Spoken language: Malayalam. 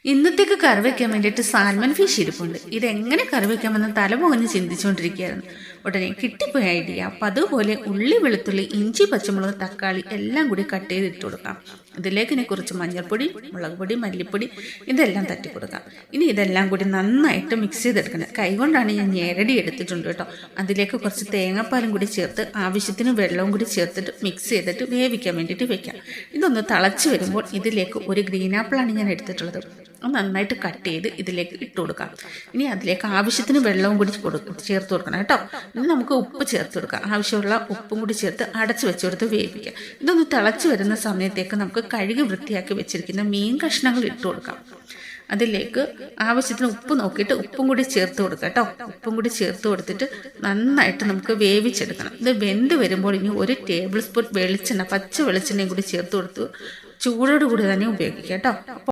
ഇന്നത്തേക്ക് കറി വെക്കാൻ വേണ്ടിയിട്ട് സാൽമൺ ഫിഷ് ഇരിപ്പുണ്ട്. ഇതെങ്ങനെ കറി വെക്കാമെന്ന് തലപുകഞ്ഞ് ചിന്തിച്ചുകൊണ്ടിരിക്കുകയായിരുന്നു. ഉടനെ കിട്ടിപ്പോയ ഐഡിയ. അപ്പം അതുപോലെ ഉള്ളി, വെളുത്തുള്ളി, ഇഞ്ചി, പച്ചമുളക്, തക്കാളി എല്ലാം കൂടി കട്ട് ചെയ്തിട്ട് കൊടുക്കാം. ഇതിലേക്ക് ഇനി കുറച്ച് മഞ്ഞൾപ്പൊടി, മുളക് പൊടി, മല്ലിപ്പൊടി ഇതെല്ലാം തട്ടി കൊടുക്കാം. ഇനി ഇതെല്ലാം കൂടി നന്നായിട്ട് മിക്സ് ചെയ്തെടുക്കണം. കൈകൊണ്ടാണ് ഞാൻ ഞെരടി എടുത്തിട്ടുണ്ട് കേട്ടോ. അതിലേക്ക് കുറച്ച് തേങ്ങാപ്പാലും കൂടി ചേർത്ത് ആവശ്യത്തിന് വെള്ളവും കൂടി ചേർത്തിട്ട് മിക്സ് ചെയ്തിട്ട് വേവിക്കാൻ വേണ്ടിയിട്ട് വെക്കാം. ഇതൊന്ന് തിളച്ച് വരുമ്പോൾ ഇതിലേക്ക് ഒരു ഗ്രീൻ ആപ്പിളാണ് ഞാൻ എടുത്തിട്ടുള്ളത്. അത് നന്നായിട്ട് കട്ട് ചെയ്ത് ഇതിലേക്ക് ഇട്ട് കൊടുക്കാം. ഇനി അതിലേക്ക് ആവശ്യത്തിന് വെള്ളവും കൂടി ചേർത്ത് കൊടുക്കണം കേട്ടോ. ഇനി നമുക്ക് ഉപ്പ് ചേർത്ത് കൊടുക്കാം. ആവശ്യമുള്ള ഉപ്പും കൂടി ചേർത്ത് അടച്ച് വെച്ചെടുത്ത് വേവിക്കാം. ഇതൊന്ന് തിളച്ച് വരുന്ന സമയത്തേക്ക് നമുക്ക് കഴുകി വൃത്തിയാക്കി വെച്ചിരിക്കുന്ന മീൻ കഷ്ണങ്ങൾ ഇട്ട് കൊടുക്കാം. അതിലേക്ക് ആവശ്യത്തിന് ഉപ്പ് നോക്കിയിട്ട് ഉപ്പും കൂടി ചേർത്ത് കൊടുക്കാം കേട്ടോ. ഉപ്പും കൂടി ചേർത്ത് കൊടുത്തിട്ട് നന്നായിട്ട് നമുക്ക് വേവിച്ചെടുക്കണം. ഇത് വെന്ത് വരുമ്പോൾ ഇനി 1 ടേബിൾ സ്പൂൺ വെളിച്ചെണ്ണ, പച്ച വെളിച്ചെണ്ണയും കൂടി ചേർത്ത് കൊടുത്ത് ചൂടോട് കൂടി തന്നെ ഉപയോഗിക്കാം കേട്ടോ.